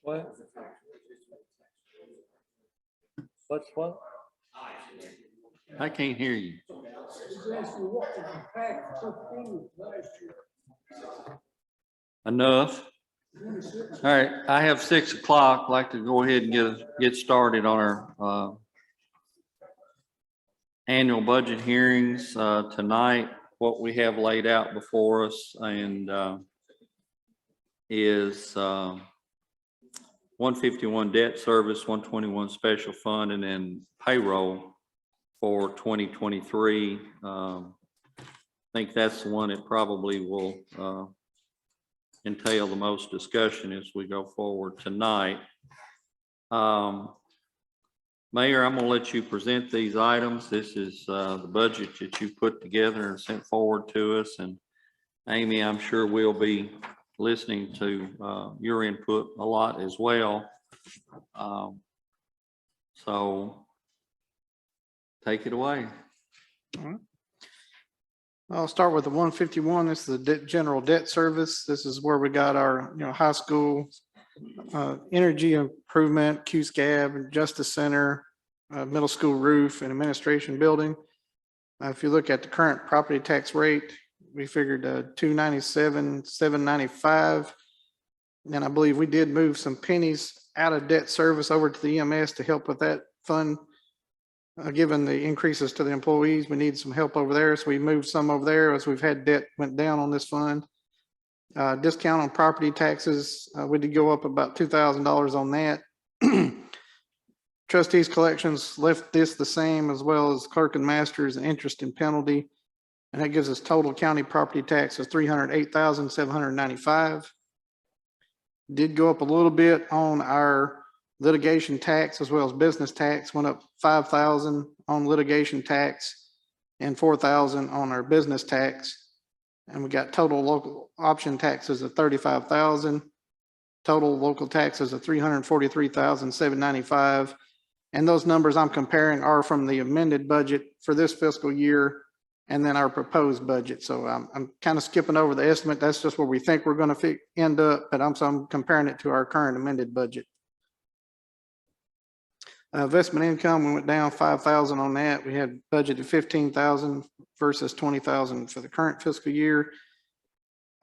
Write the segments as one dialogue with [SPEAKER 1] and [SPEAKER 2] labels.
[SPEAKER 1] What? What's what? I can't hear you. Enough. All right, I have 6 o'clock. I'd like to go ahead and get started on our annual budget hearings tonight. What we have laid out before us and is 151 debt service, 121 special fund, and then payroll for 2023. I think that's the one that probably will entail the most discussion as we go forward tonight. Mayor, I'm going to let you present these items. This is the budget that you put together and sent forward to us. And Amy, I'm sure we'll be listening to your input a lot as well. So take it away.
[SPEAKER 2] All right. I'll start with the 151. This is the general debt service. This is where we got our high school energy improvement, QSCAB, Justice Center, middle school roof, and administration building. If you look at the current property tax rate, we figured 297, 795. And I believe we did move some pennies out of debt service over to the EMS to help with that fund. Given the increases to the employees, we need some help over there. So we moved some over there as we've had debt went down on this fund. Discount on property taxes, we did go up about $2,000 on that. Trustees collections left this the same, as well as clerk and masters and interest and penalty. And that gives us total county property tax of $308,795. Did go up a little bit on our litigation tax, as well as business tax, went up $5,000 on litigation tax and $4,000 on our business tax. And we got total local option taxes of $35,000, total local taxes of $343,795. And those numbers I'm comparing are from the amended budget for this fiscal year and then our proposed budget. So I'm kind of skipping over the estimate. That's just where we think we're going to end up, but I'm comparing it to our current amended budget. Investment income, we went down $5,000 on that. We had budgeted $15,000 versus $20,000 for the current fiscal year.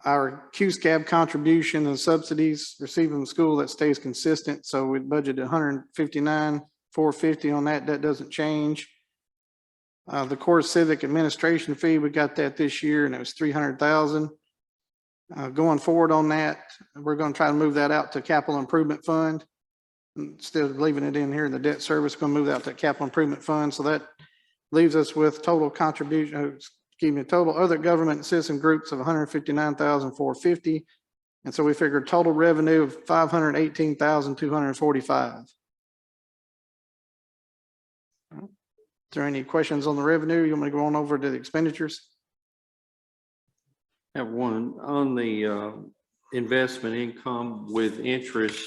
[SPEAKER 2] Our QSCAB contribution and subsidies received from the school, that stays consistent. So we budgeted $159,450 on that. That doesn't change. The CoreCivic administration fee, we got that this year, and it was $300,000. Going forward on that, we're going to try to move that out to capital improvement fund. Instead of leaving it in here in the debt service, going to move that to capital improvement fund. So that leaves us with total contribution, total other government and citizen groups of $159,450. And so we figured total revenue of $518,245. Is there any questions on the revenue? You want me to go on over to the expenditures?
[SPEAKER 1] I have one on the investment income with interest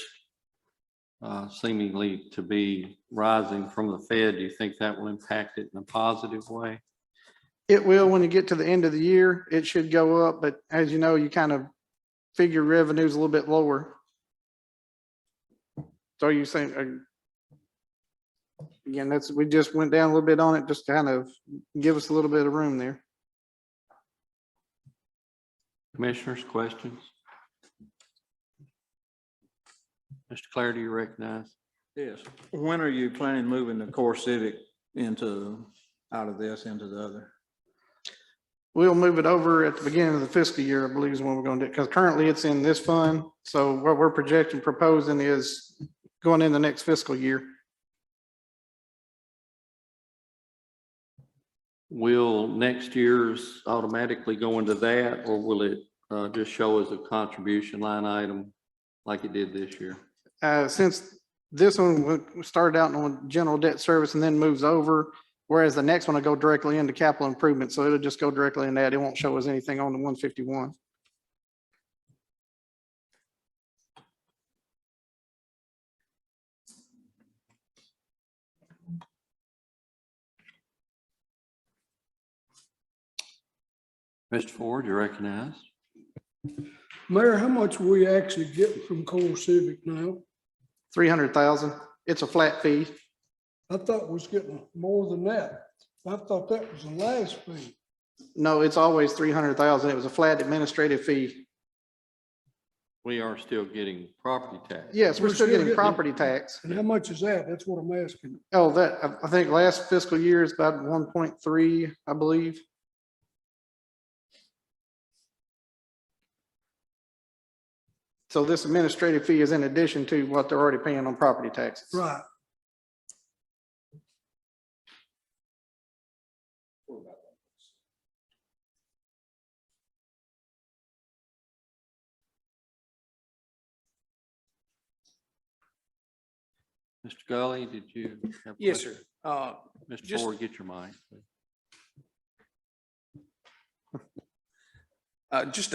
[SPEAKER 1] seemingly to be rising from the Fed. Do you think that will impact it in a positive way?
[SPEAKER 2] It will. When you get to the end of the year, it should go up, but as you know, you kind of figure revenues a little bit lower. So you saying, again, we just went down a little bit on it, just to kind of give us a little bit of room there.
[SPEAKER 1] Commissioners, questions? Mr. Clare, do you recognize?
[SPEAKER 3] Yes. When are you planning moving the CoreCivic out of this into the other?
[SPEAKER 2] We'll move it over at the beginning of the fiscal year, I believe is when we're going to do it, because currently it's in this fund. So what we're proposing is going in the next fiscal year.
[SPEAKER 1] Will next year's automatically go into that, or will it just show as a contribution line item like it did this year?
[SPEAKER 2] Since this one started out on general debt service and then moves over, Whereas the next one will go directly into capital improvement, so it'll just go directly in that. It won't show us anything on the 151.
[SPEAKER 1] Mr. Ford, you recognize?
[SPEAKER 4] Mayor, how much are we actually getting from CoreCivic now?
[SPEAKER 2] 300,000. It's a flat fee.
[SPEAKER 4] I thought we was getting more than that. I thought that was the last fee.
[SPEAKER 2] No, it's always 300,000. It was a flat administrative fee.
[SPEAKER 1] We are still getting property tax.
[SPEAKER 2] Yes, we're
[SPEAKER 4] We're
[SPEAKER 2] still
[SPEAKER 4] still
[SPEAKER 2] getting
[SPEAKER 4] getting-
[SPEAKER 2] property tax.
[SPEAKER 4] And how much is that? That's what I'm asking.
[SPEAKER 2] Oh, that, I think last fiscal year is about 1.3, I believe. So this administrative fee is in addition to what they're already paying on property taxes.
[SPEAKER 4] Right.
[SPEAKER 1] Mr. Gully, did you have? a
[SPEAKER 5] Yes,
[SPEAKER 1] question?
[SPEAKER 5] sir.
[SPEAKER 1] Mr.
[SPEAKER 5] just-
[SPEAKER 1] Ford, get your mic. please.
[SPEAKER 5] Just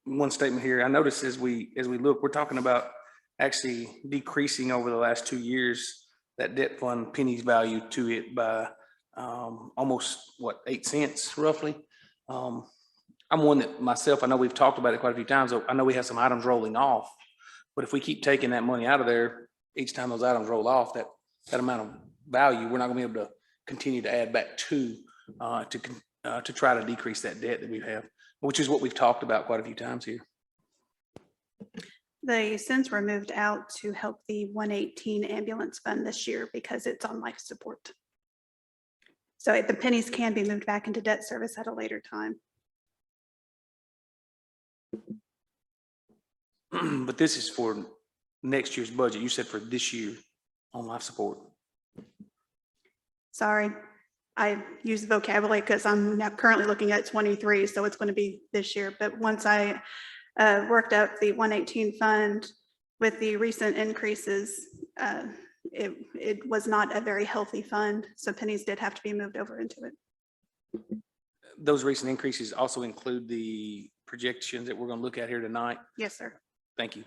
[SPEAKER 5] one statement here. I noticed as we look, we're talking about actually decreasing over the last 2 years, that debt fund pennies value to it by almost, what, 8 cents roughly? I'm one that myself, I know we've talked about it quite a few times. I know we have some items rolling off, but if we keep taking that money out of there, each time those items roll off, that amount of value, we're not gonna be able to continue to add back to try to decrease that debt that we have, which is what we've talked about quite a few times here.
[SPEAKER 6] The cents were moved out to help the 118 ambulance fund this year because it's on life support. So the pennies can be moved back into debt service at a later time.
[SPEAKER 5] But this is for next year's budget. You said for this year on life support.
[SPEAKER 6] Sorry, I use the vocabulary because I'm now currently looking at 23, so it's going to be this year. But once I worked up the 118 fund with the recent increases, it was not a very healthy fund. So pennies did have to be moved over into it.
[SPEAKER 5] Those recent increases also include the projections that we're going to look at here tonight.
[SPEAKER 6] Yes, sir.
[SPEAKER 5] Thank you.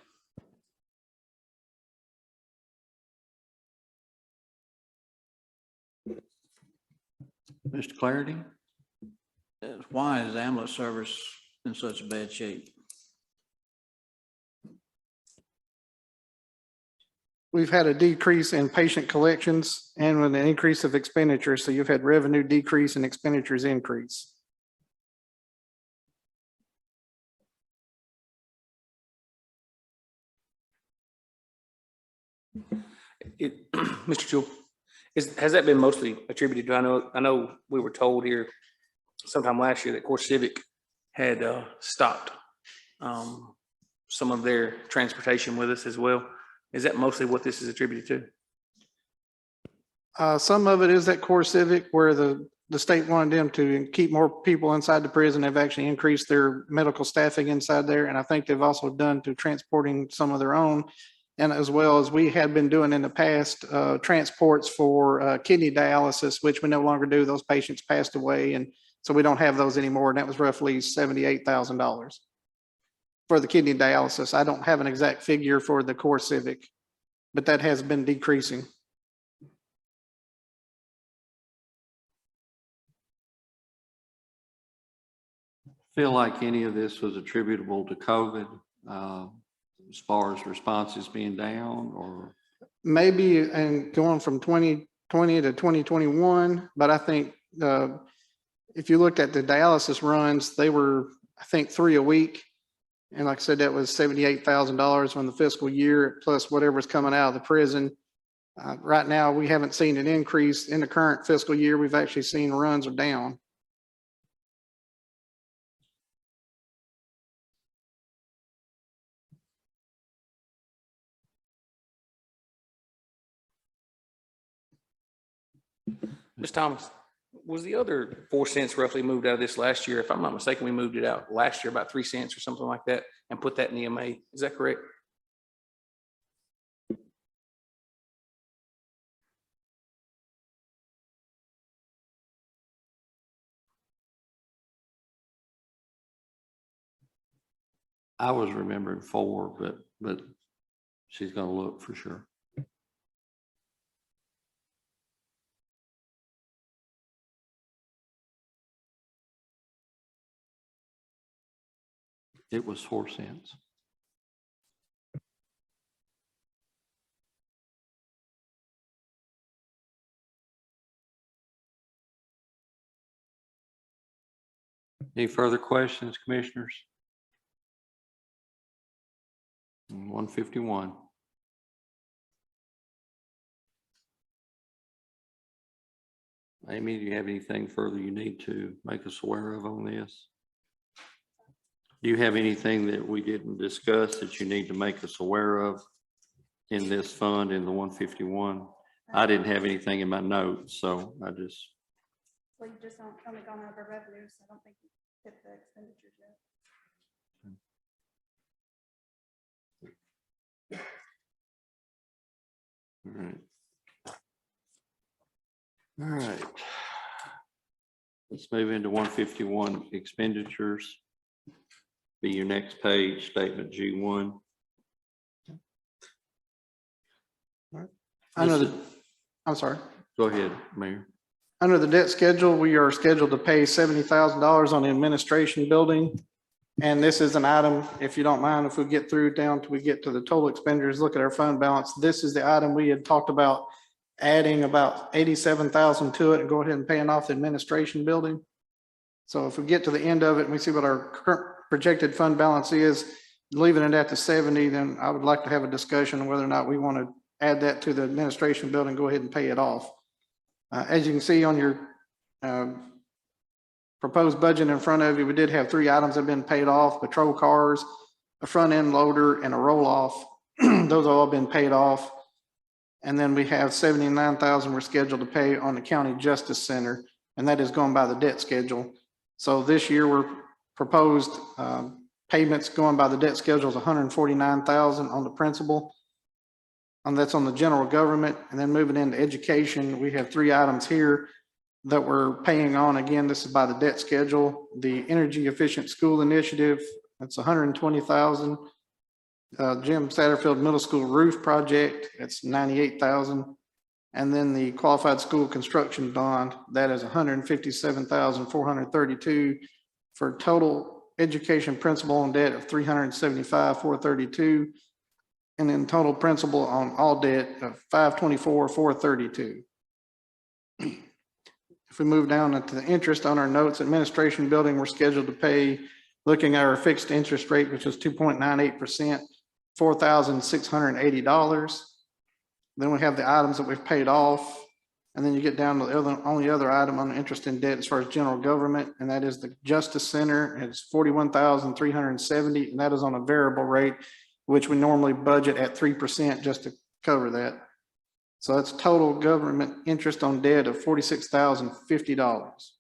[SPEAKER 1] Mr. Clarity?
[SPEAKER 3] Why is ambulance service in such bad shape?
[SPEAKER 2] We've had a decrease in patient collections and with an increase of expenditures. So you've had revenue decrease and expenditures increase.
[SPEAKER 5] Mr. Jewell, has that been mostly attributed to, I know we were told here sometime last year that CoreCivic had stopped some of their transportation with us as well. Is that mostly what this is attributed to?
[SPEAKER 2] Some of it is that CoreCivic where the state wanted them to keep more people inside the prison. They've actually increased their medical staffing inside there. And I think they've also done to transporting some of their own. And as well as we had been doing in the past, transports for kidney dialysis, which we no longer do. Those patients passed away. And so we don't have those anymore. And that was roughly $78,000 for the kidney dialysis. I don't have an exact figure for the CoreCivic, but that has been decreasing.
[SPEAKER 1] Feel like any of this was attributable to COVID, as far as responses being down, or?
[SPEAKER 2] Maybe and going from 2020 to 2021, but I think if you looked at the dialysis runs, they were, I think, 3 a week. And like I said, that was $78,000 on the fiscal year, plus whatever's coming out of the prison. Right now, we haven't seen an increase in the current fiscal year. We've actually seen runs are down.
[SPEAKER 5] Ms. Thomas, was the other 4 cents roughly moved out of this last year? If I'm not mistaken, we moved it out last year about 3 cents or something like that and put that in EMA. Is that correct?
[SPEAKER 1] I was remembering 4, but she's gonna look for sure. It was 4 cents. Any further questions, commissioners? 151. Amy, do you have anything further you need to make us aware of on this? Do you have anything that we didn't discuss that you need to make us aware of in this fund in the 151? I didn't have anything in my notes, so I just.
[SPEAKER 6] Well, you just only gone over revenue, so I don't think you hit the expenditures yet.
[SPEAKER 1] All right. All right. Let's move into 151 expenditures. Be your next page, statement G1.
[SPEAKER 2] I'm sorry.
[SPEAKER 1] Go ahead, Mayor.
[SPEAKER 2] Under the debt schedule, we are scheduled to pay $70,000 on the administration building. And this is an item, if you don't mind, if we get through down till we get to the total expenditures, look at our fund balance. This is the item we had talked about adding about 87,000 to it and go ahead and paying off the administration building. So if we get to the end of it and we see what our current projected fund balance is, leaving it at the 70, then I would like to have a discussion on whether or not we want to add that to the administration building, go ahead and pay it off. As you can see on your proposed budget in front of you, we did have 3 items that have been paid off: patrol cars, a front end loader, and a roll off. Those have all been paid off. And then we have 79,000 we're scheduled to pay on the county justice center, and that is going by the debt schedule. So this year we're proposed payments going by the debt schedule is 149,000 on the principal. And that's on the general government. And then moving into education, we have 3 items here that we're paying on. Again, this is by the debt schedule. The energy efficient school initiative, that's 120,000. Jim Satterfield Middle School roof project, it's 98,000. And then the qualified school construction bond, that is 157,432 for total education principal on debt of 375,432. And then total principal on all debt of 524,432. If we move down into the interest on our notes, administration building, we're scheduled to pay, looking at our fixed interest rate, which is 2.98%, $4,680. Then we have the items that we've paid off. And then you get down to the only other item on the interest in debt as far as general government, and that is the Justice Center. It's 41,370, and that is on a variable rate, which we normally budget at 3% just to cover that. So that's total government interest on debt of $46,050.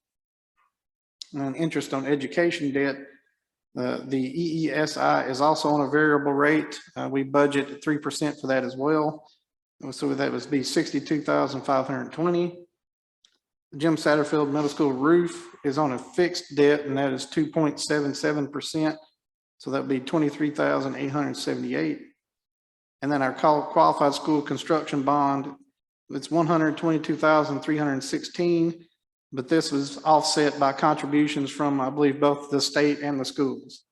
[SPEAKER 2] And interest on education debt, the EESI is also on a variable rate. We budget at 3% for that as well. So that would be 62,520. Jim Satterfield Middle School roof is on a fixed debt, and that is 2.77%. So that would be 23,878. And then our qualified school construction bond, it's 122,316, but this was offset by contributions from, I believe, both the state and the schools.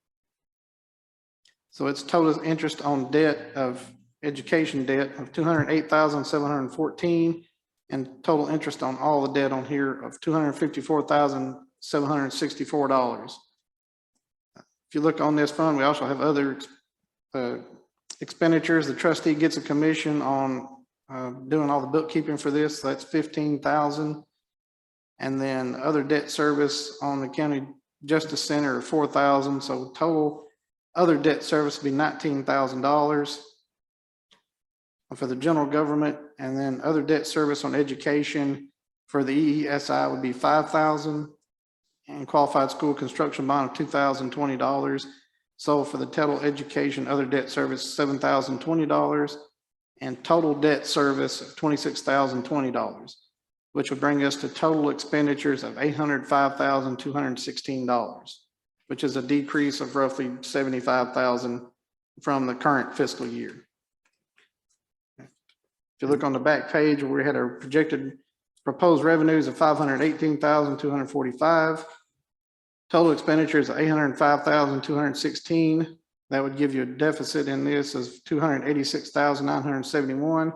[SPEAKER 2] So it's total interest on debt of education debt of 208,714, and total interest on all the debt on here of $254,764. If you look on this fund, we also have other expenditures. The trustee gets a commission on doing all the bookkeeping for this. So that's 15,000. And then other debt service on the county justice center of 4,000. So total other debt service would be $19,000 for the general government. And then other debt service on education for the EESI would be 5,000. And qualified school construction bond of $2,020. So for the total education, other debt service, $7,020, and total debt service of $26,020, which would bring us to total expenditures of $805,216. which is a decrease of roughly 75,000 from the current fiscal year. If you look on the back page, we had our projected proposed revenues of 518,245. Total expenditures of 805,216. That would give you a deficit in this of 286,971.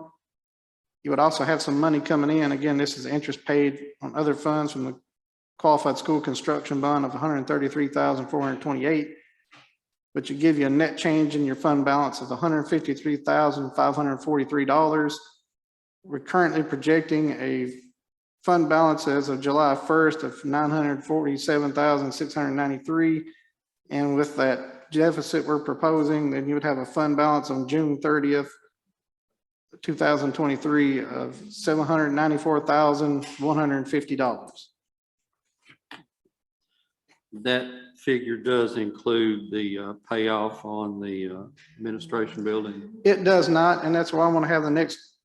[SPEAKER 2] You would also have some money coming in. Again, this is interest paid on other funds from the qualified school construction bond of 133,428, which would give you a net change in your fund balance of $153,543. We're currently projecting a fund balance as of July 1st of $947,693. And with that deficit we're proposing, then you would have a fund balance on June 30th, 2023 of $794,150.
[SPEAKER 1] That figure does include the payoff on the administration building.
[SPEAKER 2] It does not, and that's why I want to have the next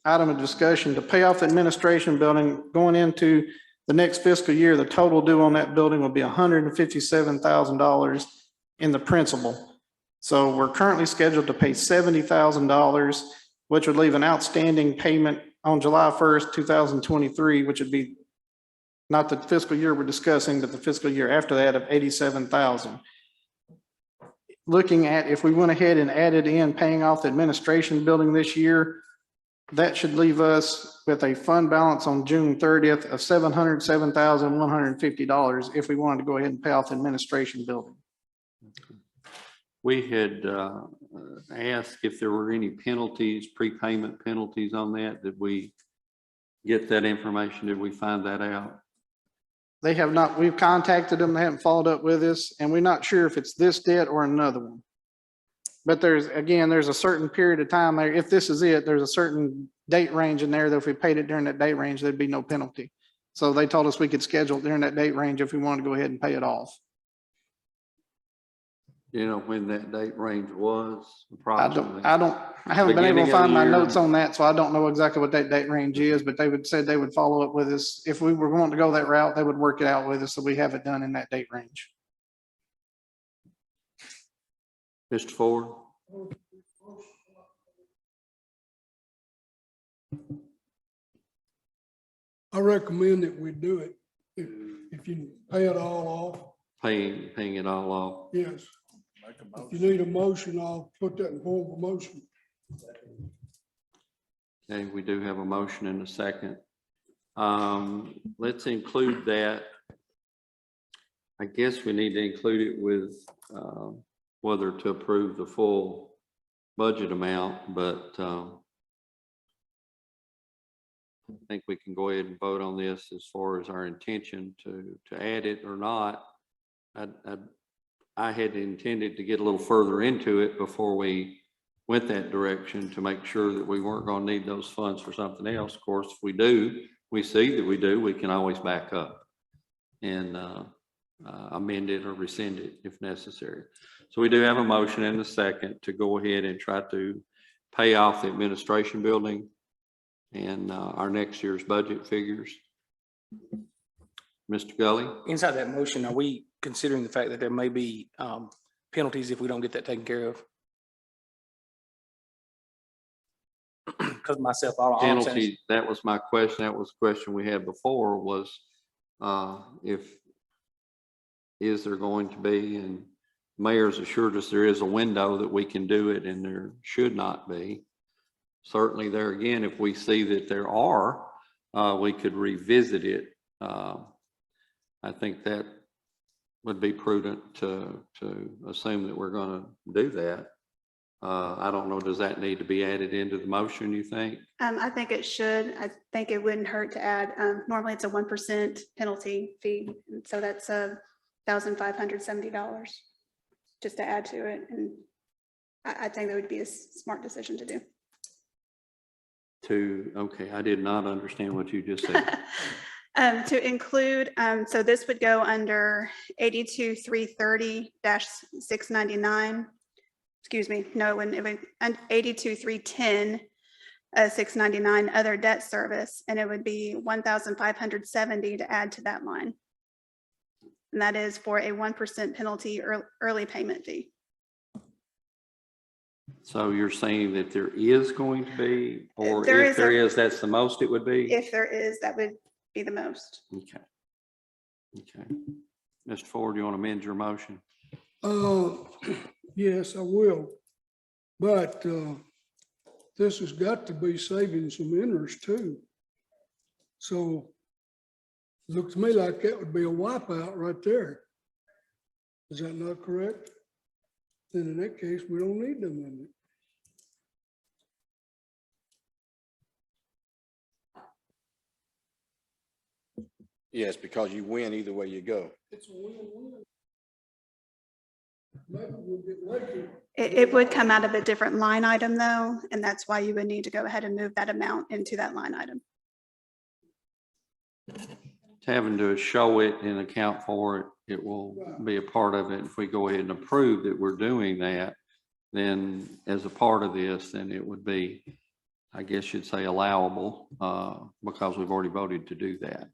[SPEAKER 2] item of discussion to pay off the administration building going into the next fiscal year. The total due on that building will be $157,000 in the principal. So we're currently scheduled to pay $70,000, which would leave an outstanding payment on July 1st, 2023, which would be not the fiscal year we're discussing, but the fiscal year after that of $87,000. Looking at if we went ahead and added in paying off the administration building this year, that should leave us with a fund balance on June 30th of $707,150 if we wanted to go ahead and pay off the administration building.
[SPEAKER 1] We had asked if there were any penalties, prepayment penalties on that. Did we get that information? Did we find that out?
[SPEAKER 2] They have not, we've contacted them, they haven't followed up with us, and we're not sure if it's this debt or another one. But there's a certain period of time there. If this is it, there's a certain date range in there that if we paid it during that date range, there'd be no penalty. So they told us we could schedule it during that date range if we wanted to go ahead and pay it off.
[SPEAKER 1] You know when that date range was
[SPEAKER 2] I
[SPEAKER 1] approximately?
[SPEAKER 2] haven't been able
[SPEAKER 1] Beginning
[SPEAKER 2] to
[SPEAKER 1] of
[SPEAKER 2] find
[SPEAKER 1] the
[SPEAKER 2] my
[SPEAKER 1] year.
[SPEAKER 2] notes on that, so I don't know exactly what that date range is, but said they would follow up with us. If we were going to go that route, they would work it out with us, so we have it done in that date range.
[SPEAKER 1] Mr. Ford?
[SPEAKER 4] I recommend that we do it. If you pay it all off,
[SPEAKER 1] Paying it all off.
[SPEAKER 4] yes. If you need a motion, I'll put that in form of a motion.
[SPEAKER 1] Okay, we do have a motion in a second. Let's include that. I guess we need to include it with whether to approve the full budget amount, but I think we can go ahead and vote on this as far as our intention to add it or not. I had intended to get a little further into it before we went that direction to make sure that we weren't going to need those funds for something else. Of course, if we do, we see that we do, we can always back up and amend it or rescind it if necessary. So we do have a motion and a second to go ahead and try to pay off the administration building and our next year's budget figures. Mr. Gully?
[SPEAKER 5] Inside that motion, are we considering the fact that there may be penalties if we don't get that taken care of? Because myself, all I'm saying is-
[SPEAKER 1] Penalty, that was my question. That was the question we had before was is there going to be, and mayor's assured us there is a window that we can do it and there should not be. Certainly there again, if we see that there are, we could revisit it. I think that would be prudent to assume that we're going to do that. I don't know, does that need to be added into the motion, you think?
[SPEAKER 6] I think it should. I think it wouldn't hurt to add, normally it's a 1% penalty fee. And so that's $1,570 just to add to it. And I think that would be a smart decision to do.
[SPEAKER 1] Okay, I did not understand what you just said.
[SPEAKER 6] To include, so this would go under 82,330-699. Excuse me, no, it would 82,310, 699 other debt service, and it would be 1,570 to add to that line. and that is for a 1% penalty or early payment fee.
[SPEAKER 1] So you're saying that there is going to be, or
[SPEAKER 6] There
[SPEAKER 1] if
[SPEAKER 6] is
[SPEAKER 1] there
[SPEAKER 6] a-
[SPEAKER 1] is, that's the most it would be?
[SPEAKER 6] If there is, that would be the most.
[SPEAKER 1] Okay. Okay. Mr. Ford, you want to amend your motion?
[SPEAKER 4] Yes, I will. But this has got to be saving some interest too. So looks to me like that would be a wipeout right there. Is that not correct? Then in that case, we don't need them in it.
[SPEAKER 7] Yes, because you win either way you go.
[SPEAKER 4] It's a win-win. Maybe we'll get lucky.
[SPEAKER 6] It would come out of a different line item though, and that's why you would need to go ahead and move that amount into that line item.
[SPEAKER 1] Having to show it and account for it, it will be a part of it. If we go ahead and approve that we're doing that, then as a part of this, then it would be, I guess you'd say allowable, because we've already voted to do that,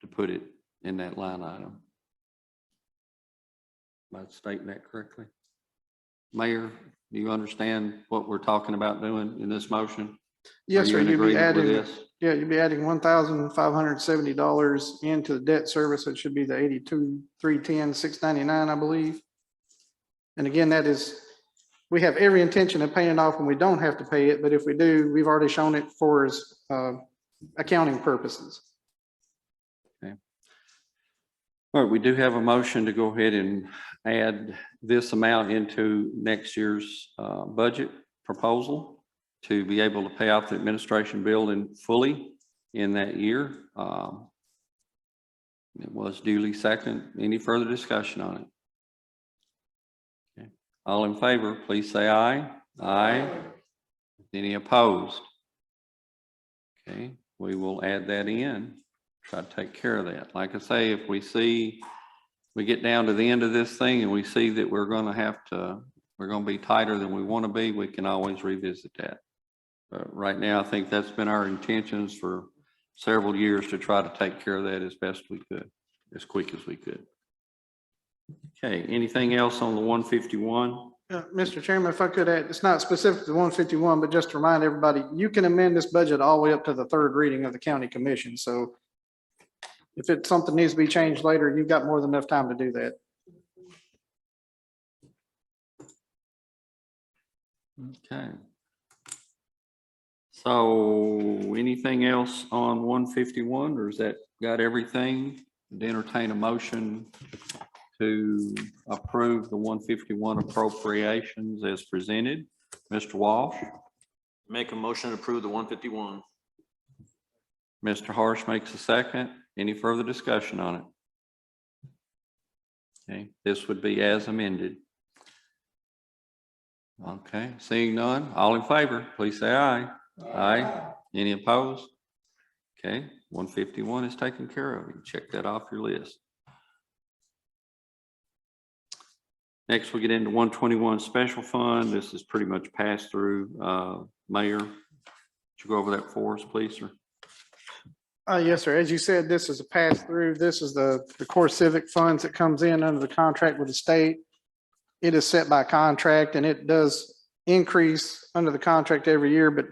[SPEAKER 1] to put it in that line item. Am I stating that correctly? Mayor, do you understand what we're talking about doing in this motion?
[SPEAKER 2] Yes,
[SPEAKER 1] Are
[SPEAKER 2] sir.
[SPEAKER 1] you in
[SPEAKER 2] You'd be
[SPEAKER 1] agreement with
[SPEAKER 2] adding,
[SPEAKER 1] this?
[SPEAKER 2] yeah, you'd be adding $1,570 into the debt service. It should be the 82,310, 699, I believe. And again, that is, we have every intention of paying it off when we don't have to pay it, but if we do, we've already shown it for as accounting purposes.
[SPEAKER 1] All right, we do have a motion to go ahead and add this amount into next year's budget proposal to be able to pay off the administration building fully in that year. It was duly second. Any further discussion on it? Okay. All in favor, please say aye. Aye. Any opposed? Okay, we will add that in. Try to take care of that. Like I say, if we see, we get down to the end of this thing and we see that we're going to be tighter than we want to be, we can always revisit that. But right now, I think that's been our intentions for several years, to try to take care of that as best we could, as quick as we could. Okay, anything else on the 151?
[SPEAKER 2] Mr. Chairman, if I could add, it's not specific to 151, but just to remind everybody, you can amend this budget all the way up to the third reading of the county commission. So if it's something needs to be changed later, you've got more than enough time to do that.
[SPEAKER 1] Okay. So anything else on 151, or is that got everything? To entertain a motion to approve the 151 appropriations as presented. Mr. Walsh,
[SPEAKER 8] Make a motion to approve the 151.
[SPEAKER 1] Mr. Harsh makes a second. Any further discussion on it? Okay, this would be as amended. Okay, seeing none, all in favor, please say aye. Aye. Any opposed? Okay, 151 is taken care of. You can check that off your list. Next, we get into 121 special fund. This is pretty much passed through. Mayor, would you go over that for us, please, sir?
[SPEAKER 2] Yes, sir. As you said, this is a pass through. This is the CoreCivic funds that comes in under the contract with the state. It is set by contract and it does increase under the contract every year, but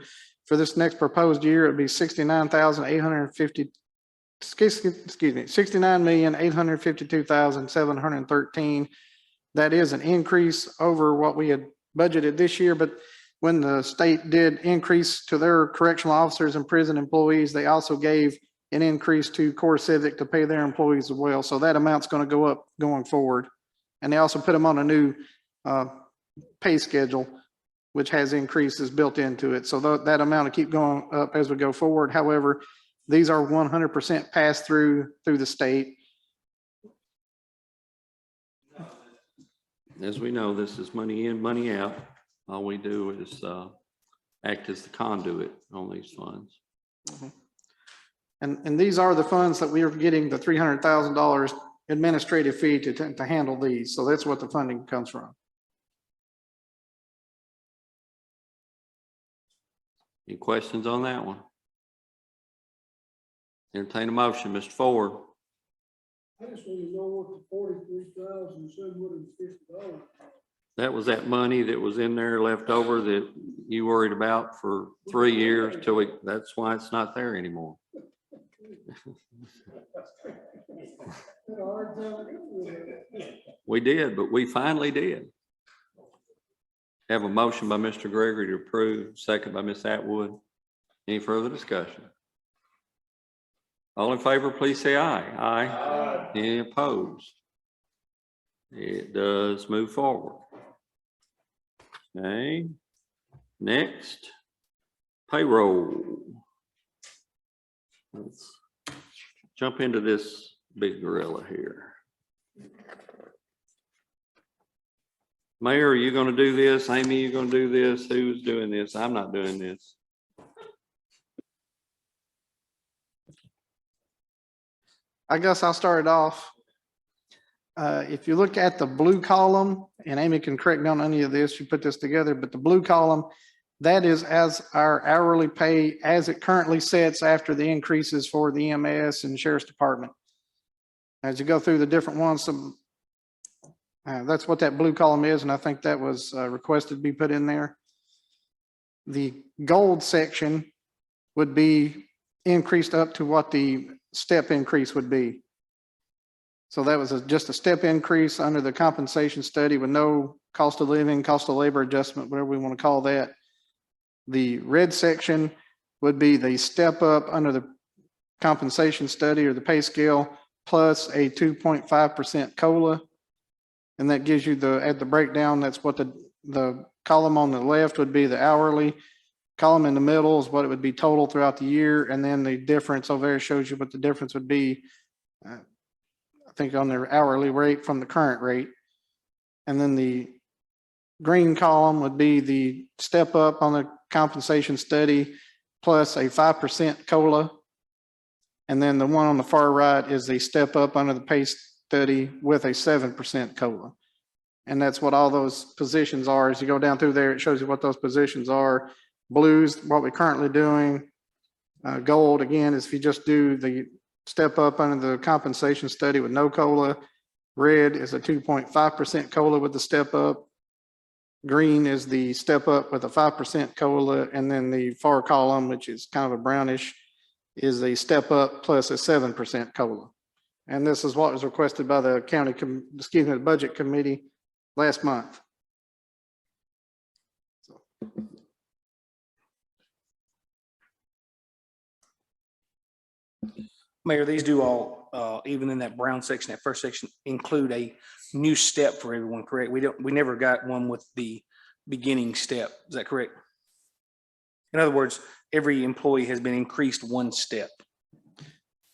[SPEAKER 2] for this next proposed year, it'd be 69,850, excuse me, 69,852,713. That is an increase over what we had budgeted this year, but when the state did increase to their correctional officers and prison employees, they also gave an increase to CoreCivic to pay their employees as well. So that amount's going to go up going forward. And they also put them on a new pay schedule, which has increases built into it. So that amount will keep going up as we go forward. However, these are 100% passed through the state.
[SPEAKER 1] As we know, this is money in, money out. All we do is act as the conduit on these funds.
[SPEAKER 2] And these are the funds that we are getting the $300,000 administrative fee to handle these. So that's what the funding comes from.
[SPEAKER 1] Any questions on that one? Entertain a motion, Mr. Ford.
[SPEAKER 4] I just want to know what the $43,750.
[SPEAKER 1] That was that money that was in there left over that you worried about for 3 years till that's why it's not there anymore. We did, but we finally did. Have a motion by Mr. Gregory to approve, second by Ms. Atwood. Any further discussion? All in favor, please say aye. Aye. Any opposed? It does move forward. Okay. Next, payroll. Let's jump into this big gorilla here. Mayor, are you going to do this? Amy, you going to do this? Who's doing this? I'm not doing this.
[SPEAKER 2] I guess I'll start it off. If you look at the blue column, and Amy can correct me on any of this, you put this together, but the blue column, that is as our hourly pay as it currently sets after the increases for the EMS and Sheriff's Department. As you go through the different ones, that's what that blue column is, and I think that was requested to be put in there. The gold section would be increased up to what the step increase would be. So that was just a step increase under the compensation study with no cost of living, cost of labor adjustment, whatever we want to call that. The red section would be the step up under the compensation study or the pay scale plus a 2.5% COLA. And that gives you at the breakdown, that's what the column on the left would be the hourly. Column in the middle is what it would be total throughout the year. And then the difference over there shows you what the difference would be, I think on their hourly rate from the current rate. And then the green column would be the step up on the compensation study plus a 5% COLA. And then the one on the far right is the step up under the pay study with a 7% COLA. And that's what all those positions are. As you go down through there, it shows you what those positions are. Blues, what we're currently doing. Gold, again, is if you just do the step up under the compensation study with no COLA. Red is a 2.5% COLA with the step up. Green is the step up with a 5% COLA. And then the far column, which is kind of a brownish, is a step up plus a 7% COLA. And this is what was requested by the the budget committee last month.
[SPEAKER 5] Mayor, these do all, even in that brown section, that first section, include a new step for everyone, correct? We never got one with the beginning step. Is that correct? In other words, every employee has been increased one step.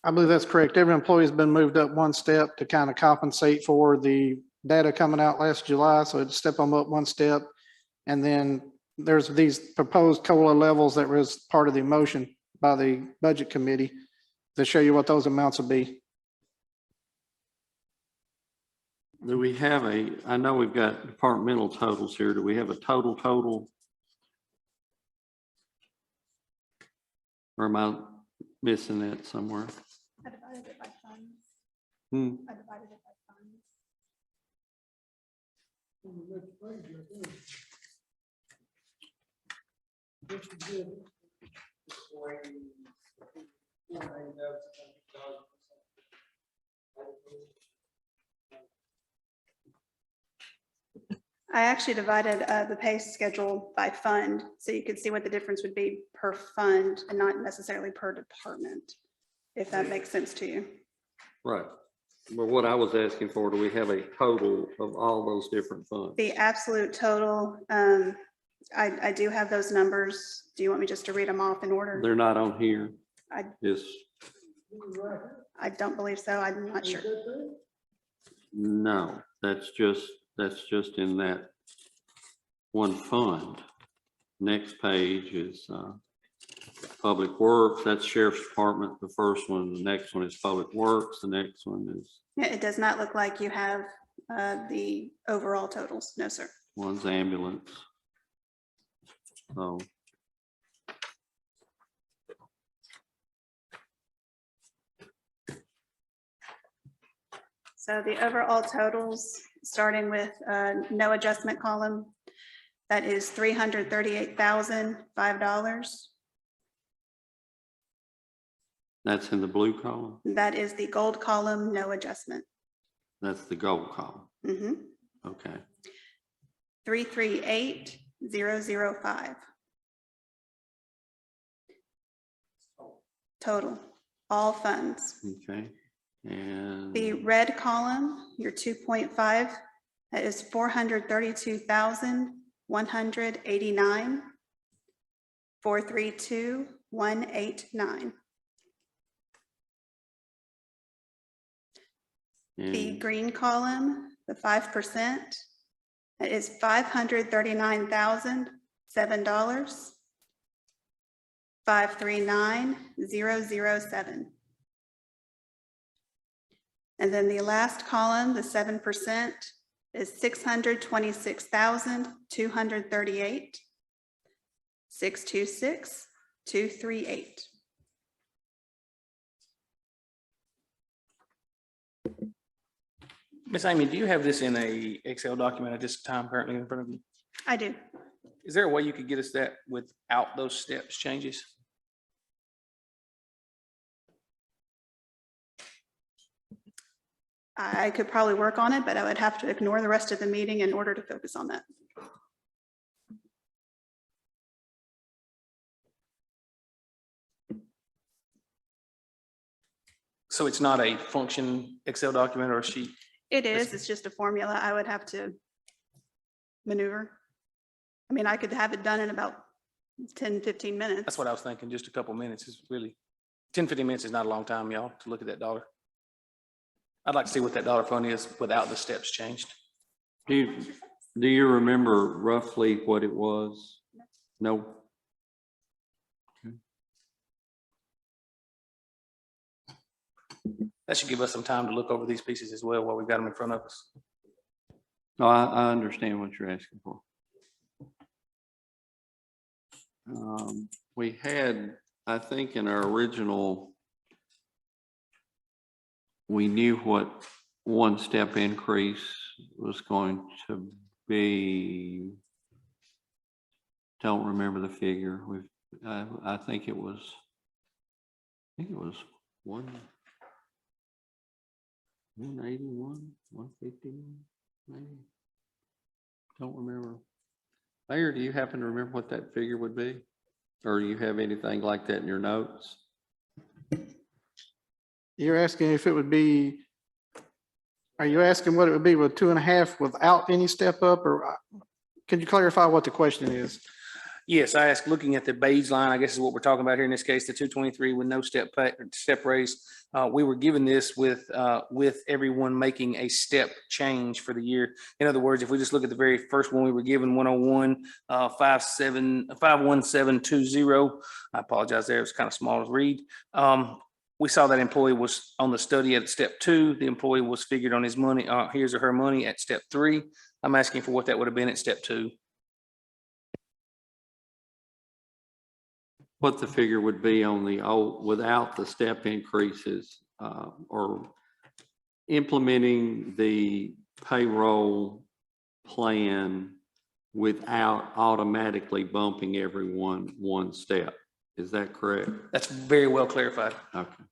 [SPEAKER 2] I believe that's correct. Every employee has been moved up one step to kind of compensate for the data coming out last July. So it'd step them up one step. And then there's these proposed COLA levels that was part of the motion by the budget committee to show you what those amounts will be.
[SPEAKER 1] Do we have I know we've got departmental totals here. Do we have a total? Or am I missing that somewhere?
[SPEAKER 6] I divided it by funds. I divided it by funds. I actually divided the pay schedule by fund, so you could see what the difference would be per fund and not necessarily per department, if that makes sense to you.
[SPEAKER 1] Right. But what I was asking for, do we have a total of all those different funds?
[SPEAKER 6] The absolute total, I do have those numbers. Do you want me just to read them off in order?
[SPEAKER 1] They're not on here.
[SPEAKER 6] I don't believe so. I'm not sure.
[SPEAKER 1] No, that's just in that one fund. Next page is Public Works. That's Sheriff's Department. The first one, the next one is Public Works. The next one is.
[SPEAKER 6] It does not look like you have the overall totals. No, sir.
[SPEAKER 1] One's ambulance. So.
[SPEAKER 6] So the overall totals, starting with no adjustment column, that is $338,005.
[SPEAKER 1] That's in the blue column.
[SPEAKER 6] That is the gold column, no adjustment.
[SPEAKER 1] That's the gold column.
[SPEAKER 6] Mhm.
[SPEAKER 1] Okay.
[SPEAKER 6] 338,005. Total, all funds.
[SPEAKER 1] Okay. And
[SPEAKER 6] The red column, your 2.5, that is 432,189. 432,189. The
[SPEAKER 1] and
[SPEAKER 6] green column, the 5%, that is $539,007. 539,007. And then the last column, the 7%, is 626,238. 626,238.
[SPEAKER 5] Miss Amy, do you have this in a Excel document at this time currently in front of you?
[SPEAKER 6] I do.
[SPEAKER 5] Is there a way you could get us that without those steps changes?
[SPEAKER 6] I could probably work on it, but I would have to ignore the rest of the meeting in order to focus on that.
[SPEAKER 5] So it's not a function Excel document or a sheet?
[SPEAKER 6] It is, it's just a formula I would have to maneuver. I mean, I could have it done in about 10, 15 minutes.
[SPEAKER 5] That's what I was thinking, just a couple minutes is really, 10, 15 minutes is not a long time, y'all, to look at that dollar. I'd like to see what that dollar fund is without the steps changed.
[SPEAKER 1] do you remember roughly what it was? No.
[SPEAKER 5] That should give us some time to look over these pieces as well while we've got them in front of us.
[SPEAKER 1] No, I understand what you're asking for. We had, I think in our original, we knew what one step increase was going to be. Don't remember the figure. I think it was one. 181, 151, maybe. Don't remember. Mayor, do you happen to remember what that figure would be? Or do you have anything like that in your notes?
[SPEAKER 2] You're asking if it would be, are you asking what it would be with 2.5 without any step up, or could you clarify what the question is?
[SPEAKER 5] Yes, I asked, looking at the beige line, I guess is what we're talking about here in this case, the 223 with no step raise. We were given this with everyone making a step change for the year. In other words, if we just look at the very first one, we were given 101, 51720. I apologize there, it was kind of small to read. We saw that employee was on the study at step 2. The employee was figured on his money, his or her money at step 3. I'm asking for what that would have been at step 2.
[SPEAKER 1] What the figure would be on the old without the step increases, or implementing the payroll plan without automatically bumping everyone one step. Is that correct?
[SPEAKER 5] That's very well clarified.
[SPEAKER 1] Okay.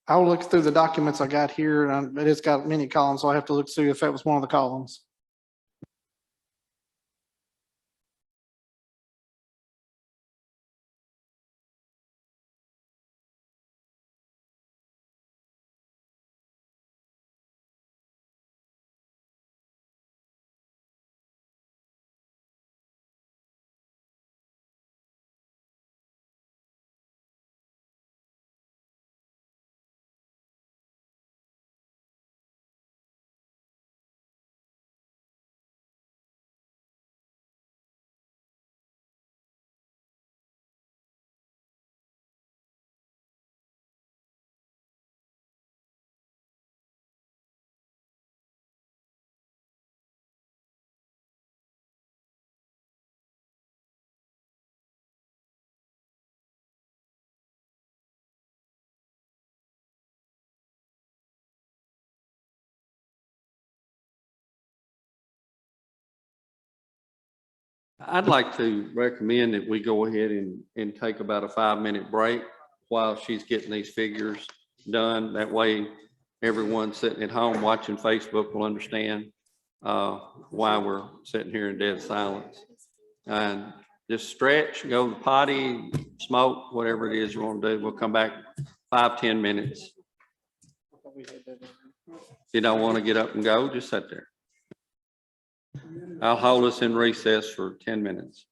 [SPEAKER 2] I'll look through the documents I got here, and it's got many columns, so I have to look through if that was one of the columns.
[SPEAKER 1] I'd like to recommend that we go ahead and take about a 5-minute break while she's getting these figures done. That way, everyone sitting at home watching Facebook will understand why we're sitting here in dead silence. And just stretch, go to the potty, smoke, whatever it is you want to do. We'll come back 5-10 minutes. If you don't want to get up and go, just sit there. I'll hold us in recess for 10 minutes.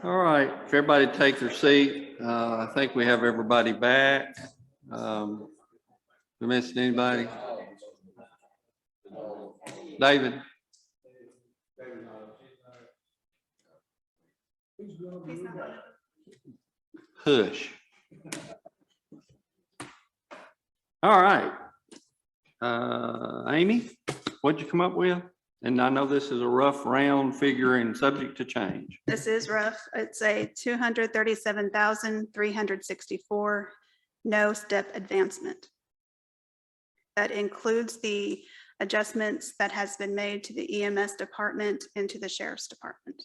[SPEAKER 1] All right, if everybody take their seat, I think we have everybody back. We missed anybody? David? Hush. All right. Amy, what'd you come up with? And I know this is a rough round figure and subject to change.
[SPEAKER 6] This is rough. It's a 237,364 no step advancement. That includes the adjustments that has been made to the EMS department and to the sheriff's department.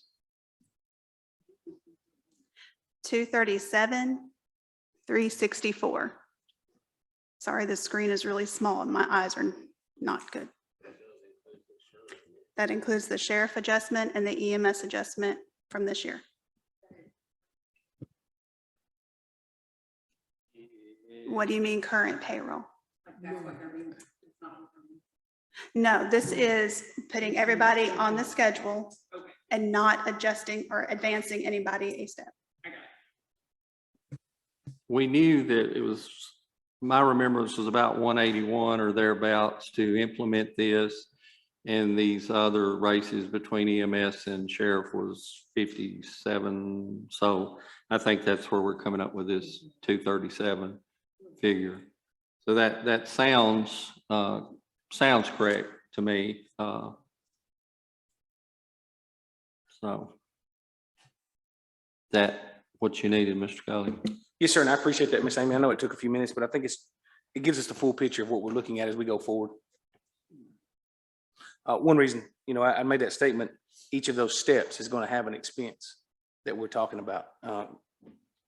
[SPEAKER 6] 237,364. Sorry, the screen is really small and my eyes are not good. That includes the sheriff adjustment and the EMS adjustment from this year. What do you mean current payroll? No, this is putting everybody on the schedule and not adjusting or advancing anybody a step.
[SPEAKER 1] We knew that it was, my remembrance was about 181 or thereabouts to implement this. And these other races between EMS and sheriff was 57. So I think that's where we're coming up with this 237 figure. So that sounds correct to me. So that what you needed, Mr. Cully?
[SPEAKER 5] Yes, sir. And I appreciate that, Miss Amy. I know it took a few minutes, but I think it gives us the full picture of what we're looking at as we go forward. One reason, I made that statement, each of those steps is going to have an expense that we're talking about.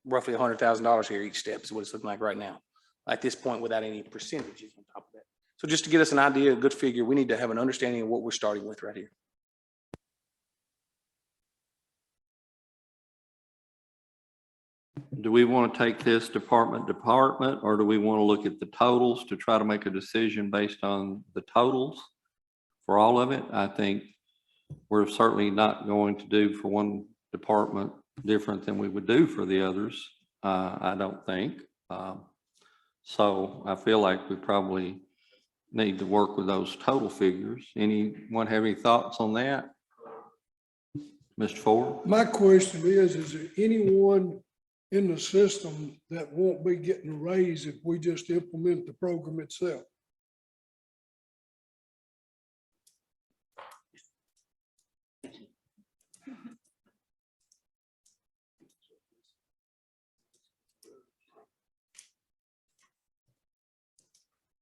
[SPEAKER 5] Roughly $100,000 here each step is what it's looking like right now. At this point, without any percentages on top of that. So just to get us an idea, a good figure, we need to have an understanding of what we're starting with right here.
[SPEAKER 1] Do we want to take this department, or do we want to look at the totals to try to make a decision based on the totals for all of it? I think we're certainly not going to do for one department different than we would do for the others. I don't think. So I feel like we probably need to work with those total figures. Anyone have any thoughts on that? Mr. Ford?
[SPEAKER 4] My question is there anyone in the system that won't be getting a raise if we just implement the program itself?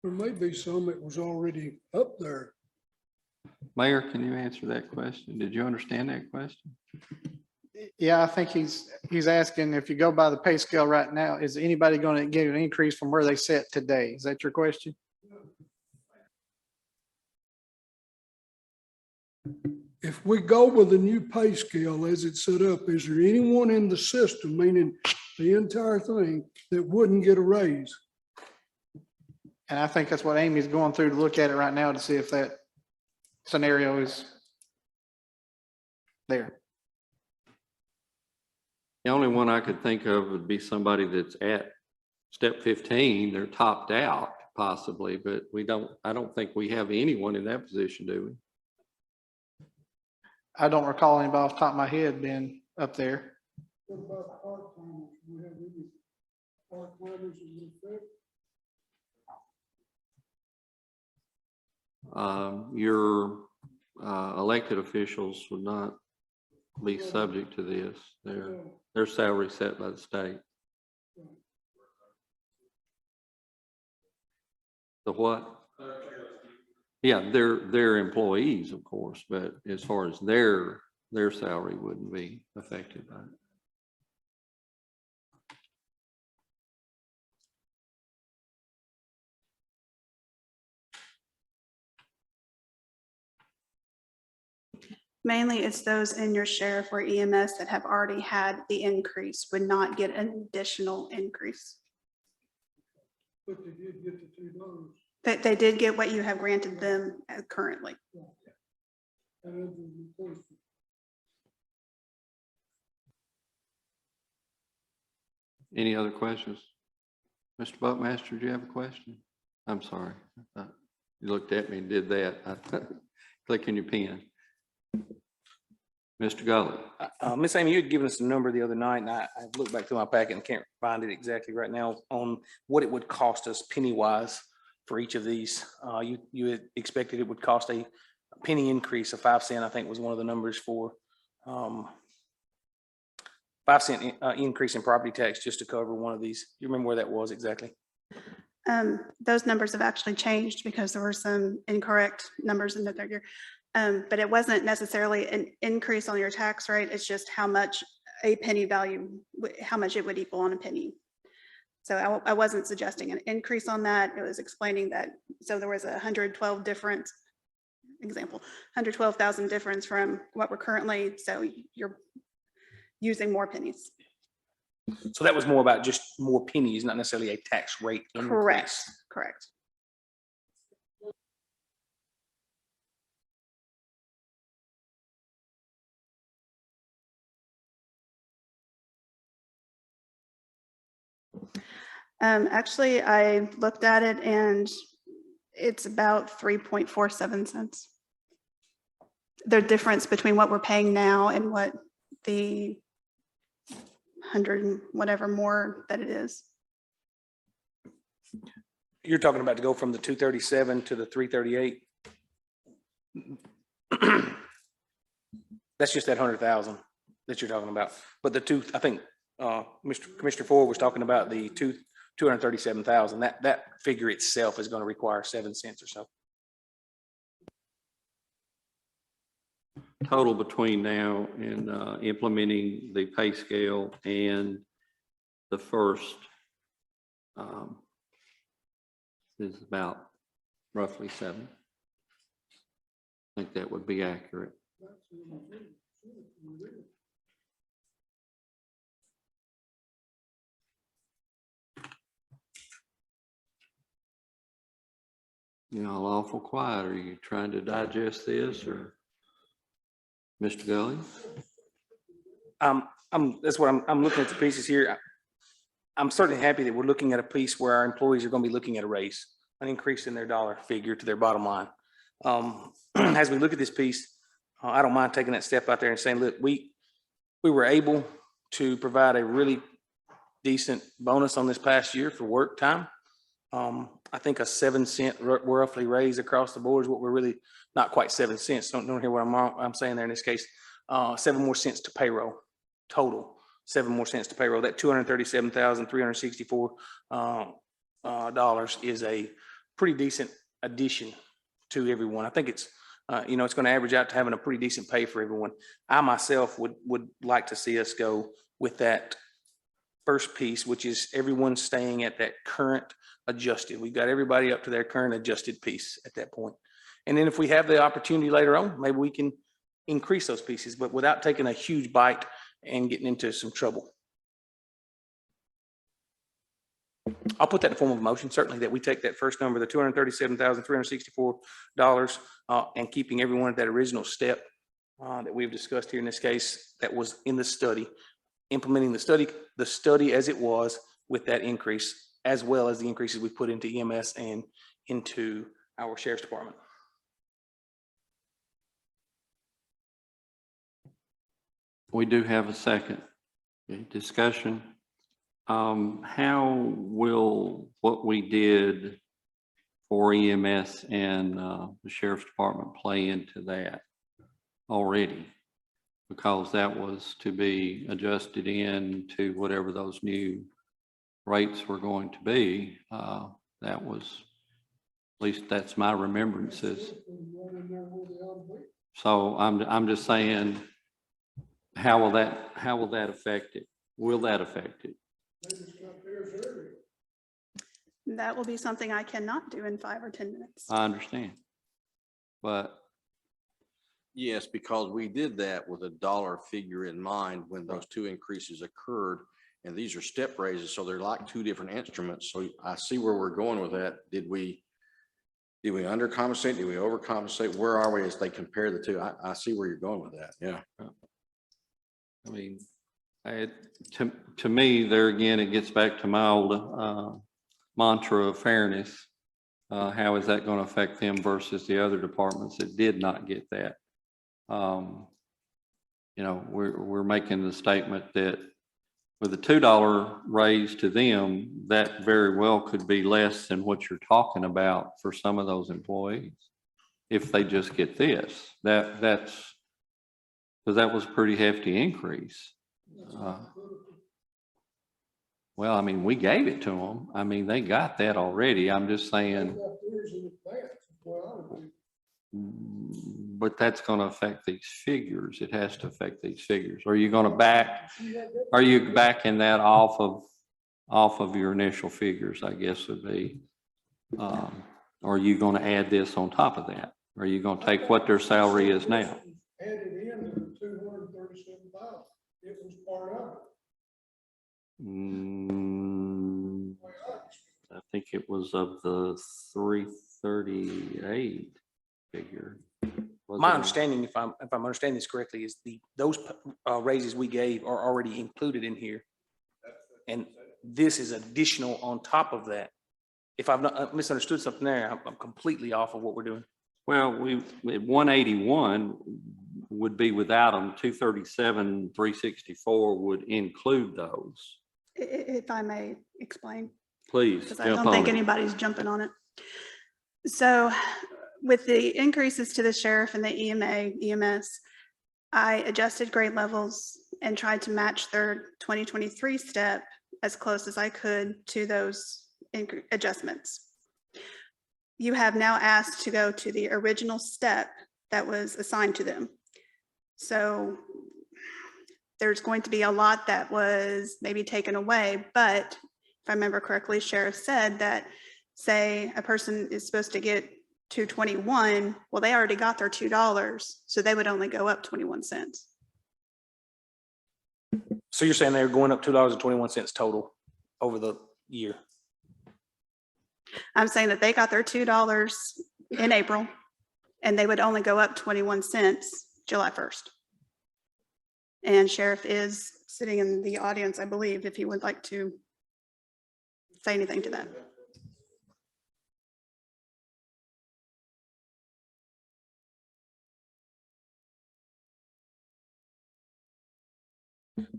[SPEAKER 4] There may be some that was already up there.
[SPEAKER 1] Mayor, can you answer that question? Did you understand that question?
[SPEAKER 2] Yeah, I think he's asking if you go by the pay scale right now, is anybody going to get an increase from where they sit today? Is that your question?
[SPEAKER 4] If we go with the new pay scale as it's set up, is there anyone in the system, meaning the entire thing, that wouldn't get a raise?
[SPEAKER 2] And I think that's what Amy's going through to look at it right now to see if that scenario is there.
[SPEAKER 1] The only one I could think of would be somebody that's at step 15, they're topped out possibly, but I don't think we have anyone in that position, do we?
[SPEAKER 2] I don't recall anybody off the top of my head being up there.
[SPEAKER 4] What about part-timers? Do we have any part-timers in effect?
[SPEAKER 1] Your elected officials would not be subject to this. Their salary set by the state. The what? Yeah, they're employees, of course, but as far as their salary wouldn't be affected by it.
[SPEAKER 6] Mainly it's those in your sheriff or EMS that have already had the increase would not get an additional increase.
[SPEAKER 4] But they did get the $2.
[SPEAKER 6] That they did get what you have granted them currently.
[SPEAKER 4] And then the question.
[SPEAKER 1] Any other questions? Mr. Buckmaster, do you have a question? I'm sorry. I thought you looked at me and did that. Clicking your pen. Mr. Gully.
[SPEAKER 5] Miss Amy, you had given us a number the other night, and I looked back through my packet and can't find it exactly right now on what it would cost us penny wise for each of these. You had expected it would cost a penny increase of 5 cents, I think was one of the numbers for 5 cent increase in property tax just to cover one of these. You remember where that was exactly?
[SPEAKER 6] Those numbers have actually changed because there were some incorrect numbers in the third year. But it wasn't necessarily an increase on your tax rate. It's just how much a penny value, how much it would equal on a penny. So I wasn't suggesting an increase on that. It was explaining that. So there was 112 difference, example, 112,000 difference from what we're currently, so you're using more pennies.
[SPEAKER 5] So that was more about just more pennies, not necessarily a tax rate increase.
[SPEAKER 6] Correct, correct. Actually, I looked at it and it's about 3.47 cents. The difference between what we're paying now and what the 100 and whatever more that it is.
[SPEAKER 5] You're talking about to go from the 237 to the 338. That's just that 100,000 that you're talking about. But the two, I think, Commissioner Ford was talking about the 237,000. That figure itself is going to require 7 cents or so.
[SPEAKER 1] Total between now and implementing the pay scale and the first is about roughly 7. I think that would be accurate. You know, awful quiet. Are you trying to digest this, or Mr. Gully?
[SPEAKER 5] That's what I'm looking at the pieces here. I'm certainly happy that we're looking at a piece where our employees are going to be looking at a raise, an increase in their dollar figure to their bottom line. As we look at this piece, I don't mind taking that step out there and saying, look, we were able to provide a really decent bonus on this past year for work time. I think a 7 cent roughly raise across the board is what we're really, not quite 7 cents. Don't hear what I'm saying there in this case. 7 more cents to payroll total. 7 more cents to payroll. That $237,364 dollars is a pretty decent addition to everyone. I think it's it's going to average out to having a pretty decent pay for everyone. I myself would like to see us go with that first piece, which is everyone staying at that current adjusted. We've got everybody up to their current adjusted piece at that point. And then if we have the opportunity later on, maybe we can increase those pieces, but without taking a huge bite and getting into some trouble. I'll put that in the form of a motion, certainly, that we take that first number, the $237,364, and keeping everyone at that original step that we've discussed here in this case, that was in the study, implementing the study as it was with that increase, as well as the increases we put into EMS and into our sheriff's department.
[SPEAKER 1] We do have a second discussion. How will what we did for EMS and the sheriff's department play into that already? Because that was to be adjusted into whatever those new rates were going to be. That was, at least that's my remembrances. So I'm just saying, how will that affect it? Will that affect it?
[SPEAKER 6] That will be something I cannot do in 5 or 10 minutes.
[SPEAKER 1] I understand, but
[SPEAKER 7] Yes, because we did that with a dollar figure in mind when those 2 increases occurred. And these are step raises, so they're like 2 different instruments. So I see where we're going with that. Did we undercompensate? Did we overcompensate? Where are we as they compare the two? I see where you're going with that. Yeah.
[SPEAKER 1] I mean, To me, there again, it gets back to my old mantra of fairness. How is that going to affect them versus the other departments that did not get that? You know, we're making the statement that with a $2 raise to them, that very well could be less than what you're talking about for some of those employees. If they just get this, that's because that was a pretty hefty increase. Well, I mean, we gave it to them. I mean, they got that already. I'm just saying. But that's going to affect these figures. It has to affect these figures. Are you going to are you backing that off of your initial figures, I guess would be, or are you going to add this on top of that? Are you going to take what their salary is now?
[SPEAKER 4] Added in the 237,000. It was part of it.
[SPEAKER 1] I think it was of the 338 figure.
[SPEAKER 5] My understanding, if I'm understanding this correctly, is those raises we gave are already included in here. And this is additional on top of that. If I've not misunderstood something there, I'm completely off of what we're doing.
[SPEAKER 1] Well, 181 would be without them. 237, 364 would include those.
[SPEAKER 6] If I may explain.
[SPEAKER 1] Please.
[SPEAKER 6] Because I don't think anybody's jumping on it. So with the increases to the sheriff and the EMS, I adjusted grade levels and tried to match their 2023 step as close as I could to those adjustments. You have now asked to go to the original step that was assigned to them. So there's going to be a lot that was maybe taken away, but if I remember correctly, Sheriff said that, say a person is supposed to get $2.21, well, they already got their $2, so they would only go up 21 cents.
[SPEAKER 5] So you're saying they're going up $2.21 total over the year?
[SPEAKER 6] I'm saying that they got their $2 in April, and they would only go up 21 cents July 1st. And Sheriff is sitting in the audience, I believe, if he would like to say anything to that.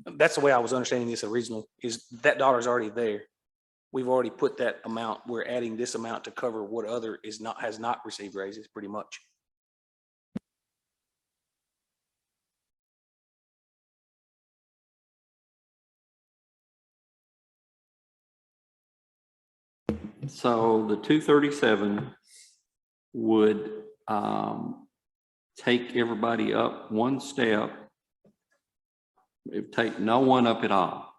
[SPEAKER 5] That's the way I was understanding this originally, is that dollar's already there. We've already put that amount, we're adding this amount to cover what other has not received raises pretty much.
[SPEAKER 1] So the 237 would take everybody up one step. It would take no one up at all.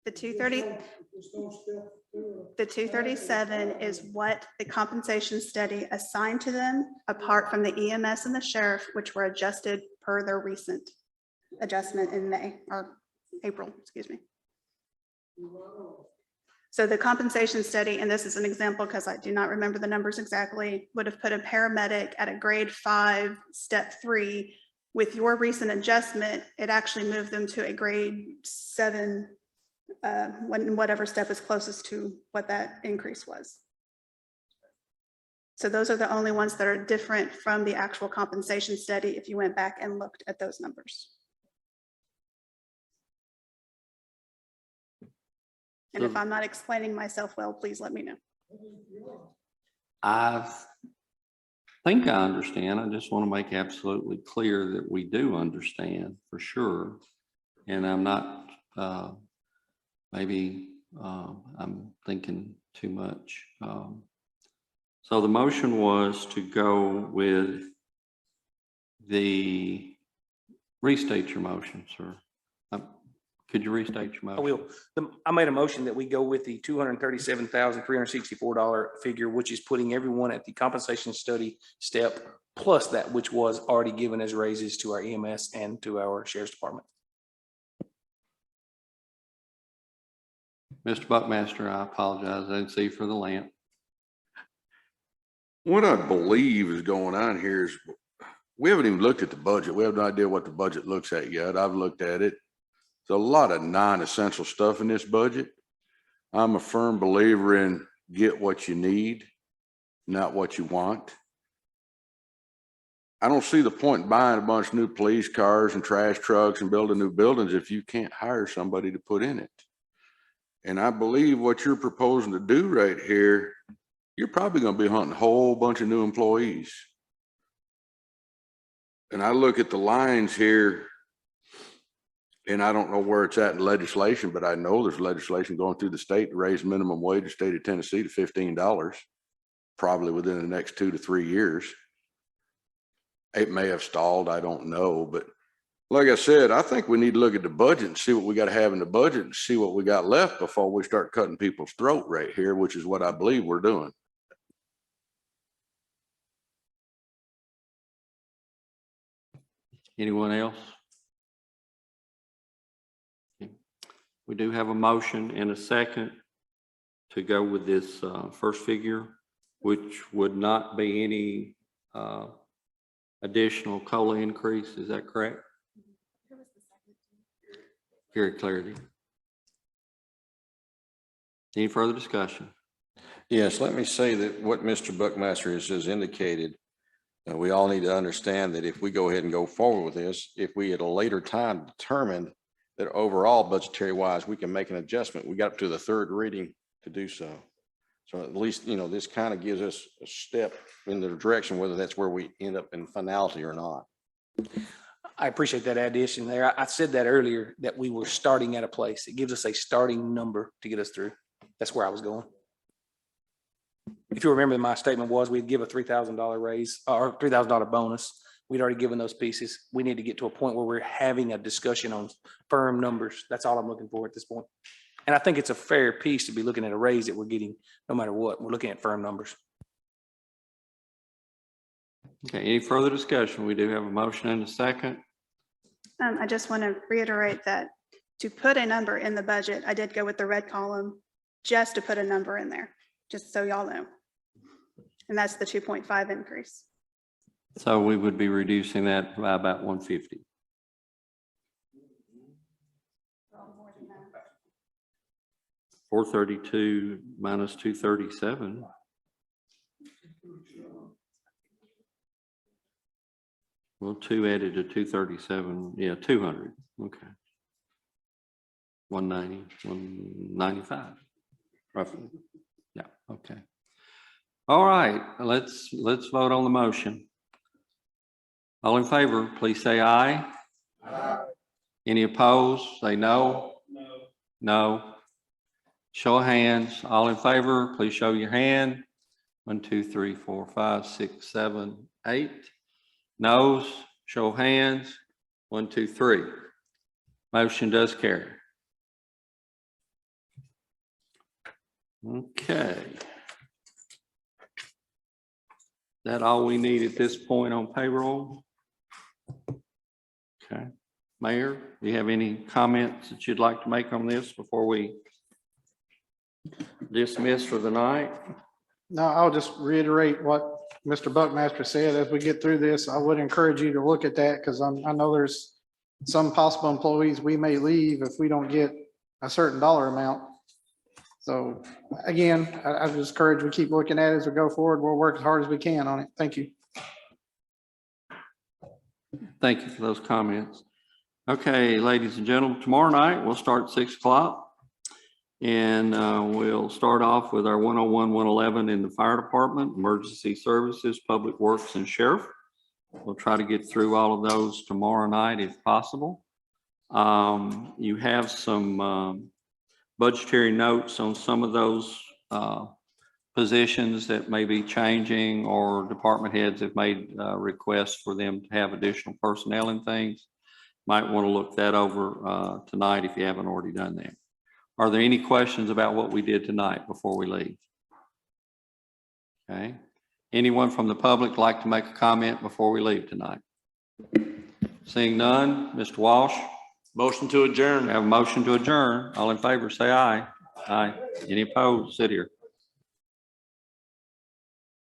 [SPEAKER 6] The 237 is what the compensation study assigned to them, apart from the EMS and the sheriff, which were adjusted per their recent adjustment in April, excuse me. So the compensation study, and this is an example because I do not remember the numbers exactly, would have put a paramedic at a grade 5, step 3. With your recent adjustment, it actually moved them to a grade 7, whatever step is closest to what that increase was. So those are the only ones that are different from the actual compensation study if you went back and looked at those numbers. And if I'm not explaining myself well, please let me know.
[SPEAKER 1] I think I understand. I just want to make absolutely clear that we do understand for sure. And I'm not, maybe I'm thinking too much. So the motion was to go with restate your motion, sir. Could you restate your motion?
[SPEAKER 5] I will. I made a motion that we go with the $237,364 figure, which is putting everyone at the compensation study step, plus that which was already given as raises to our EMS and to our sheriff's department.
[SPEAKER 1] Mr. Buckmaster, I apologize. I didn't see you for the lamp.
[SPEAKER 9] What I believe is going on here is we haven't even looked at the budget. We have no idea what the budget looks at yet. I've looked at it. There's a lot of non-essential stuff in this budget. I'm a firm believer in get what you need, not what you want. I don't see the point in buying a bunch of new police cars and trash trucks and building new buildings if you can't hire somebody to put in it. And I believe what you're proposing to do right here, you're probably going to be hunting a whole bunch of new employees. And I look at the lines here, and I don't know where it's at in legislation, but I know there's legislation going through the state to raise minimum wage in the state of Tennessee to $15, probably within the next 2 to 3 years. It may have stalled, I don't know, but like I said, I think we need to look at the budget and see what we got to have in the budget and see what we got left before we start cutting people's throat right here, which is what I believe we're doing.
[SPEAKER 1] Anyone else? We do have a motion and a second to go with this first figure, which would not be any additional COLA increase. Is that correct? Very clarity. Any further discussion?
[SPEAKER 7] Yes, let me say that what Mr. Buckmaster has indicated, we all need to understand that if we go ahead and go forward with this, if we at a later time determined that overall budgetary wise, we can make an adjustment, we got up to the third reading to do so. So at least, you know, this kind of gives us a step in the direction, whether that's where we end up in finality or not.
[SPEAKER 5] I appreciate that addition there. I said that earlier, that we were starting at a place. It gives us a starting number to get us through. That's where I was going. If you remember, my statement was we'd give a $3,000 raise or $3,000 bonus. We'd already given those pieces. We need to get to a point where we're having a discussion on firm numbers. That's all I'm looking for at this point. And I think it's a fair piece to be looking at a raise that we're getting no matter what. We're looking at firm numbers.
[SPEAKER 1] Okay, any further discussion? We do have a motion and a second.
[SPEAKER 6] I just want to reiterate that to put a number in the budget, I did go with the red column just to put a number in there, just so y'all know. And that's the 2.5 increase.
[SPEAKER 1] So we would be reducing that by about 150. $432 minus 237. Well, 2 added to 237, yeah, 200, okay. 190, 195, roughly. Yeah, okay. All right, let's vote on the motion. All in favor, please say aye. Aye. Any opposed, say no. No. No. Show of hands. All in favor, please show your hand. 1, 2, 3, 4, 5, 6, 7, 8. Noes, show of hands. 1, 2, 3. Motion does carry. Okay. That all we need at this point on payroll? Okay. Mayor, do you have any comments that you'd like to make on this before we dismiss for the night?
[SPEAKER 2] No, I'll just reiterate what Mr. Buckmaster said. As we get through this, I would encourage you to look at that because I know there's some possible employees we may leave if we don't get a certain dollar amount. So again, I just encourage we keep looking at it as we go forward. We'll work as hard as we can on it. Thank you.
[SPEAKER 1] Thank you for those comments. Okay, ladies and gentlemen, tomorrow night we'll start at 6 o'clock. And we'll start off with our 101, 111 in the fire department, emergency services, public works, and sheriff. We'll try to get through all of those tomorrow night if possible. You have some budgetary notes on some of those positions that may be changing, or department heads have made requests for them to have additional personnel and things. Might want to look that over tonight if you haven't already done that. Are there any questions about what we did tonight before we leave? Okay. Anyone from the public like to make a comment before we leave tonight? Seeing none, Mr. Walsh?
[SPEAKER 8] Motion to adjourn.
[SPEAKER 1] We have a motion to adjourn. All in favor, say aye. Aye. Any opposed? Sit here.